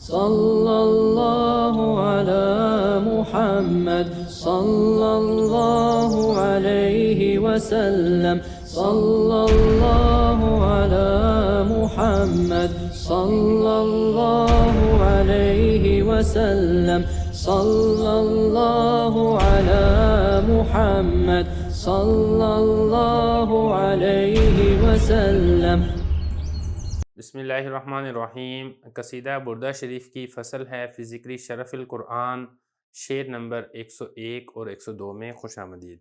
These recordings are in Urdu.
صلى الله على محمد صلى الله عليه وسلم صلى الله على محمد صلى الله عليه وسلم صلى الله على محمد صلى الله عليه وسلم۔ بسم اللہ الرحمن الرحیم۔ قصیدہ بردہ شریف کی فصل ہے فی ذکر شرف القرآن، شعر نمبر 101 اور 102 میں خوش آمدید۔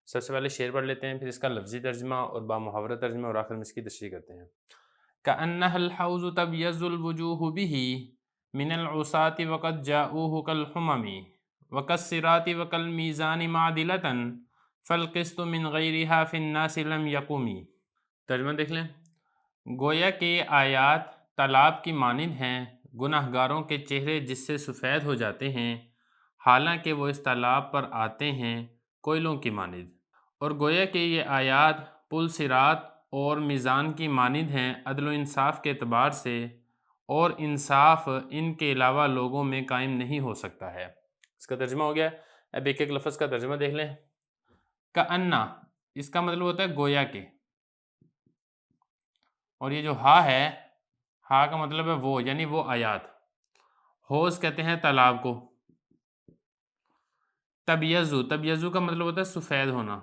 سب سے پہلے شعر پڑھ لیتے ہیں، پھر اس کا لفظی ترجمہ اور بامحاورہ ترجمہ اور آخر میں اس کی تشریح کرتے ہیں۔ كأنها الحوض تبيض الوجوه به من العصاة وقد جاءوه كالحمم وكالصراط وكالميزان معدلة فالقسط من غيرها في الناس لم يقم۔ ترجمہ دیکھ لیں۔ گویا کہ آیات تالاب کی مانند ہیں، گناہگاروں کے چہرے جس سے سفید ہو جاتے ہیں، حالانکہ وہ اس تالاب پر آتے ہیں کوئلوں کی مانند، اور گویا کہ یہ آیات پل صراط اور میزان کی مانند ہیں عدل و انصاف کے اعتبار سے، اور انصاف ان کے علاوہ لوگوں میں قائم نہیں ہو سکتا ہے۔ اس کا ترجمہ ہو گیا۔ اب ایک ایک لفظ کا ترجمہ دیکھ لیں۔ کأنہ، اس کا مطلب ہوتا ہے گویا کہ، اور یہ جو ہا ہے، ہا کا مطلب ہے وہ، یعنی وہ آیات۔ حوض کہتے ہیں تالاب کو۔ تبیضو، تبیضو کا مطلب ہوتا ہے سفید ہونا،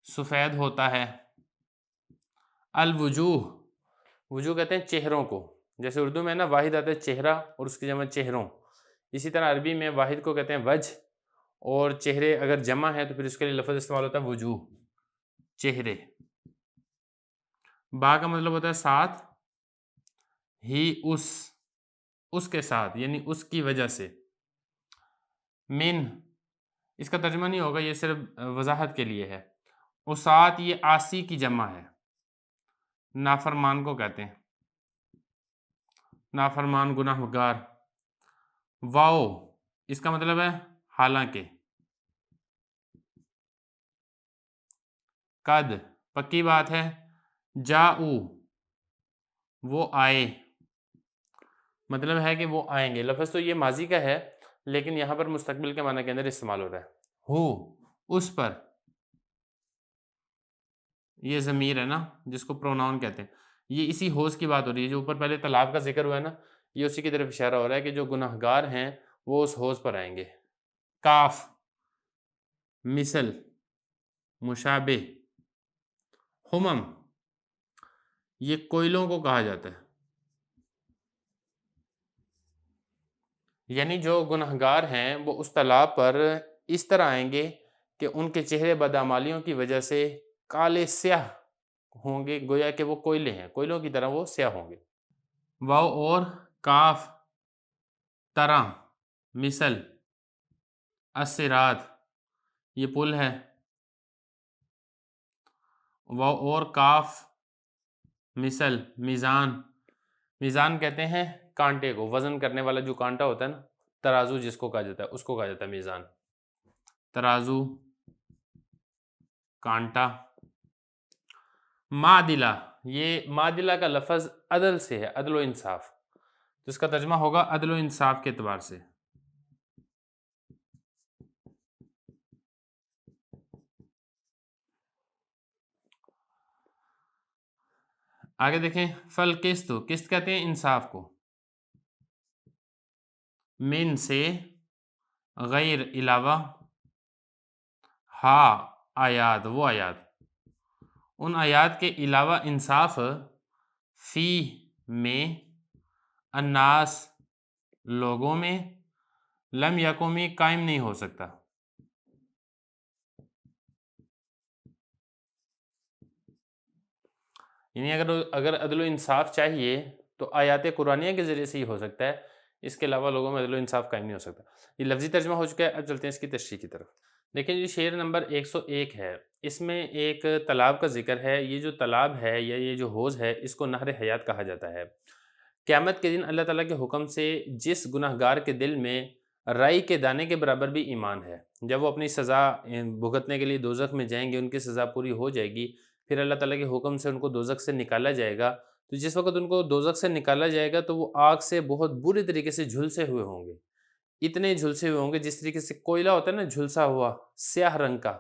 سفید ہوتا ہے۔ الوجوہ، وجوہ کہتے ہیں چہروں کو، جیسے اردو میں نا واحد آتا ہے چہرہ اور اس کی جمع چہروں، اسی طرح عربی میں واحد کو کہتے ہیں وجہ، اور چہرے اگر جمع ہے تو پھر اس کے لیے لفظ استعمال ہوتا ہے وجوہ، چہرے۔ با کا مطلب ہوتا ہے ساتھ، ہی اس کے ساتھ، یعنی اس کی وجہ سے۔ من، اس کا ترجمہ نہیں ہوگا، یہ صرف وضاحت کے لیے ہے۔ عصات، یہ عاصی کی جمع ہے، نافرمان کو کہتے ہیں، نافرمان گناہگار۔ واو، اس کا مطلب ہے حالانکہ۔ قد، پکی بات ہے۔ جاؤ، وہ آئے، مطلب ہے کہ وہ آئیں گے۔ لفظ تو یہ ماضی کا ہے لیکن یہاں پر مستقبل کے معنی کے اندر استعمال ہو رہا ہے۔ ہو، اس پر، یہ ضمیر ہے نا جس کو پروناؤن کہتے ہیں، یہ اسی حوض کی بات ہو رہی ہے جو اوپر پہلے تالاب کا ذکر ہوا ہے نا، یہ اسی کی طرف اشارہ ہو رہا ہے کہ جو گناہگار ہیں وہ اس حوض پر آئیں گے۔ کاف، مثل، مشابہ۔ ہمم، یہ کوئلوں کو کہا جاتا ہے، یعنی جو گناہگار ہیں وہ اس تالاب پر اس طرح آئیں گے کہ ان کے چہرے بدعمالیوں کی وجہ سے کالے سیاہ ہوں گے، گویا کہ وہ کوئلے ہیں، کوئلوں کی طرح وہ سیاہ ہوں گے۔ واو اور کاف، طرح، مثل، الصراط، یہ پل ہے۔ واو اور کاف، مثل، میزان، میزان کہتے ہیں کانٹے کو، وزن کرنے والا جو کانٹا ہوتا ہے نا، ترازو جس کو کہا جاتا ہے، اس کو کہا جاتا ہے میزان، ترازو، کانٹا۔ معدلہ، یہ معدلہ کا لفظ عدل سے ہے، عدل و انصاف، تو اس کا ترجمہ ہوگا عدل و انصاف کے اعتبار سے۔ آگے دیکھیں، فالقسط، قسط کہتے ہیں انصاف کو۔ من سے، غیر علاوہ، ہا آیات، وہ آیات، ان آیات کے علاوہ انصاف، فی میں، الناس لوگوں میں، لم یکمی قائم نہیں ہو سکتا۔ یعنی اگر عدل و انصاف چاہیے تو آیات قرآنیہ کے ذریعے سے ہی ہو سکتا ہے، اس کے علاوہ لوگوں میں عدل و انصاف قائم نہیں ہو سکتا۔ یہ لفظی ترجمہ ہو چکا ہے، اب چلتے ہیں اس کی تشریح کی طرف۔ دیکھیں جو شعر نمبر 101 ہے، اس میں ایک تالاب کا ذکر ہے۔ یہ جو تالاب ہے یا یہ جو حوض ہے، اس کو نہر حیات کہا جاتا ہے۔ قیامت کے دن اللہ تعالیٰ کے حکم سے جس گناہگار کے دل میں رائی کے دانے کے برابر بھی ایمان ہے، جب وہ اپنی سزا بھگتنے کے لیے دوزخ میں جائیں گے، ان کی سزا پوری ہو جائے گی، پھر اللہ تعالیٰ کے حکم سے ان کو دوزخ سے نکالا جائے گا، تو جس وقت ان کو دوزخ سے نکالا جائے گا تو وہ آگ سے بہت بری طریقے سے جھلسے ہوئے ہوں گے، اتنے جھلسے ہوئے ہوں گے جس طریقے سے کوئلہ ہوتا ہے نا جھلسا ہوا سیاہ رنگ کا،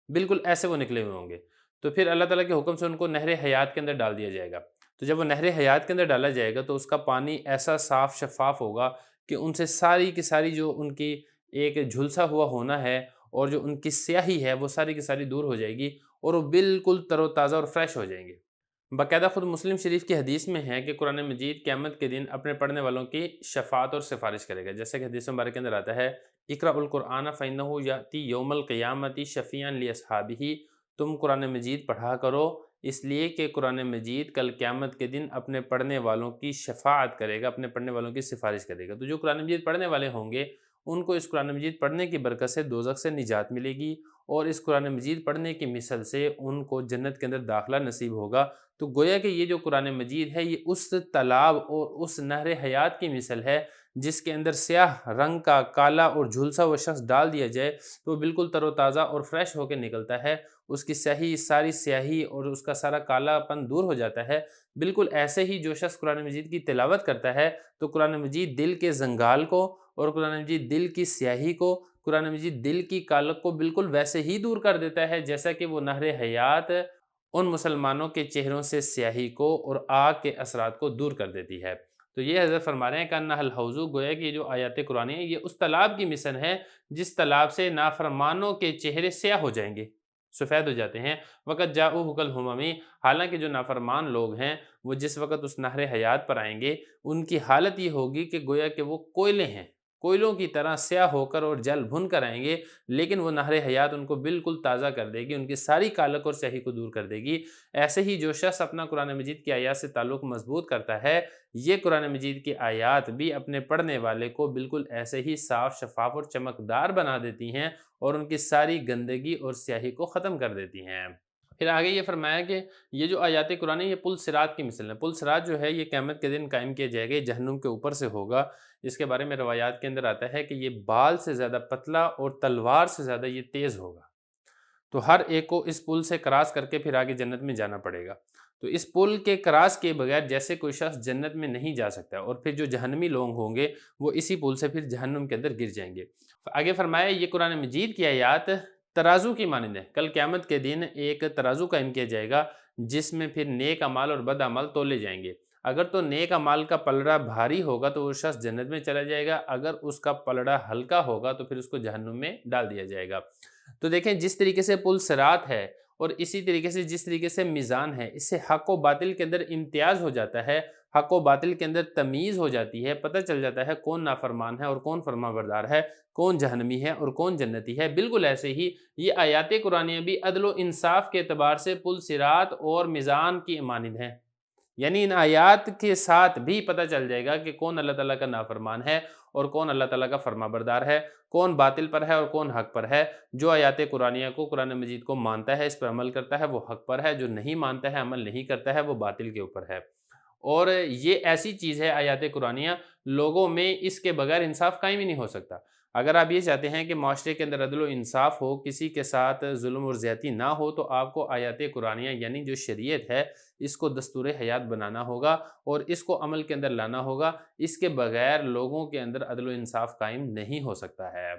بالکل ایسے وہ نکلے ہوئے ہوں گے۔ تو پھر اللہ تعالیٰ کے حکم سے ان کو نہر حیات کے اندر ڈال دیا جائے گا۔ تو جب وہ نہر حیات کے اندر ڈالا جائے گا تو اس کا پانی ایسا صاف شفاف ہوگا کہ ان سے ساری کی ساری جو ان کی ایک جھلسا ہوا ہونا ہے اور جو ان کی سیاہی ہے وہ ساری کی ساری دور ہو جائے گی اور وہ بالکل تر و تازہ اور فریش ہو جائیں گے۔ باقاعدہ خود مسلم شریف کی حدیث میں ہے کہ قرآن مجید قیامت کے دن اپنے پڑھنے والوں کی شفاعت اور سفارش کرے گا، جیسے کہ حدیث مبارک کے اندر آتا ہے اقرأ القرآن فإنه یأتی یوم القیامت شفیعا لاصحابہ، تم قرآن مجید پڑھا کرو اس لیے کہ قرآن مجید کل قیامت کے دن اپنے پڑھنے والوں کی شفاعت کرے گا، اپنے پڑھنے والوں کی سفارش کرے گا۔ تو جو قرآن مجید پڑھنے والے ہوں گے ان کو اس قرآن مجید پڑھنے کی برکت سے دوزخ سے نجات ملے گی، اور اس قرآن مجید پڑھنے کی مثل سے ان کو جنت کے اندر داخلہ نصیب ہوگا۔ تو گویا کہ یہ جو قرآن مجید ہے یہ اس تالاب اور اس نہر حیات کی مثل ہے جس کے اندر سیاہ رنگ کا کالا اور جھلسا ہوا شخص ڈال دیا جائے تو وہ بالکل تر و تازہ اور فریش ہو کے نکلتا ہے، اس کی سیاہی ساری سیاہی اور اس کا سارا کالا پن دور ہو جاتا ہے۔ بالکل ایسے ہی جو شخص قرآن مجید کی تلاوت کرتا ہے تو قرآن مجید دل کے زنگال کو اور قرآن مجید دل کی سیاہی کو، قرآن مجید دل کی کالک کو بالکل ویسے ہی دور کر دیتا ہے جیسا کہ وہ نہر حیات ان مسلمانوں کے چہروں سے سیاہی کو اور آگ کے اثرات کو دور کر دیتی ہے۔ تو یہ حضرت فرما رہے ہیں کہ انہا الحوض، گویا کہ یہ جو آیات قرآنی ہیں یہ اس تالاب کی مثل ہے جس تالاب سے نافرمانوں کے چہرے سیاہ ہو جائیں گے، سفید ہو جاتے ہیں۔ وقت جاؤہ کالہمم، حالانکہ جو نافرمان لوگ ہیں وہ جس وقت اس نہر حیات پر آئیں گے ان کی حالت یہ ہوگی کہ گویا کہ وہ کوئلے ہیں، کوئلوں کی طرح سیاہ ہو کر اور جل بھن کر آئیں گے، لیکن وہ نہر حیات ان کو بالکل تازہ کر دے گی، ان کی ساری کالک اور سیاہی کو دور کر دے گی۔ ایسے ہی جو شخص اپنا قرآن مجید کی آیات سے تعلق مضبوط کرتا ہے، یہ قرآن مجید کی آیات بھی اپنے پڑھنے والے کو بالکل ایسے ہی صاف شفاف اور چمکدار بنا دیتی ہیں اور ان کی ساری گندگی اور سیاہی کو ختم کر دیتی ہیں۔ پھر آگے یہ فرمایا کہ یہ جو آیات قرآن یہ پل صراط کی مثل ہے۔ پل صراط جو ہے یہ قیامت کے دن قائم کیا جائے گا، یہ جہنم کے اوپر سے ہوگا۔ اس کے بارے میں روایات کے اندر آتا ہے کہ یہ بال سے زیادہ پتلا اور تلوار سے زیادہ یہ تیز ہوگا۔ تو ہر ایک کو اس پل سے کراس کر کے پھر آگے جنت میں جانا پڑے گا۔ تو اس پل کے کراس کے بغیر جیسے کوئی شخص جنت میں نہیں جا سکتا، اور پھر جو جہنمی لوگ ہوں گے وہ اسی پل سے پھر جہنم کے اندر گر جائیں گے۔ آگے فرمایا یہ قرآن مجید کی آیات ترازو کی مانند ہے۔ کل قیامت کے دن ایک ترازو قائم کیا جائے گا جس میں پھر نیک اعمال اور بد اعمال تولے جائیں گے۔ اگر تو نیک اعمال کا پلڑا بھاری ہوگا تو وہ شخص جنت میں چلا جائے گا، اگر اس کا پلڑا ہلکا ہوگا تو پھر اس کو جہنم میں ڈال دیا جائے گا۔ تو دیکھیں جس طریقے سے پل صراط ہے اور اسی طریقے سے جس طریقے سے میزان ہے، اس سے حق و باطل کے اندر امتیاز ہو جاتا ہے، حق و باطل کے اندر تمیز ہو جاتی ہے، پتہ چل جاتا ہے کون نافرمان ہے اور کون فرما بردار ہے، کون جہنمی ہے اور کون جنتی ہے۔ بالکل ایسے ہی یہ آیات قرآنیہ بھی عدل و انصاف کے اعتبار سے پل صراط اور میزان کی مانند ہیں، یعنی ان آیات کے ساتھ بھی پتہ چل جائے گا کہ کون اللہ تعالیٰ کا نافرمان ہے اور کون اللہ تعالیٰ کا فرما بردار ہے، کون باطل پر ہے اور کون حق پر ہے۔ جو آیات قرآنیہ کو، قرآن مجید کو مانتا ہے، اس پر عمل کرتا ہے، وہ حق پر ہے، جو نہیں مانتا ہے، عمل نہیں کرتا ہے، وہ باطل کے اوپر ہے۔ اور یہ ایسی چیز ہے آیات قرآنیہ، لوگوں میں اس کے بغیر انصاف قائم ہی نہیں ہو سکتا۔ اگر آپ یہ چاہتے ہیں کہ معاشرے کے اندر عدل و انصاف ہو، کسی کے ساتھ ظلم اور زیادتی نہ ہو، تو آپ کو آیات قرآنیہ یعنی جو شریعت ہے اس کو دستور حیات بنانا ہوگا اور اس کو عمل کے اندر لانا ہوگا۔ اس کے بغیر لوگوں کے اندر عدل و انصاف قائم نہیں ہو سکتا ہے۔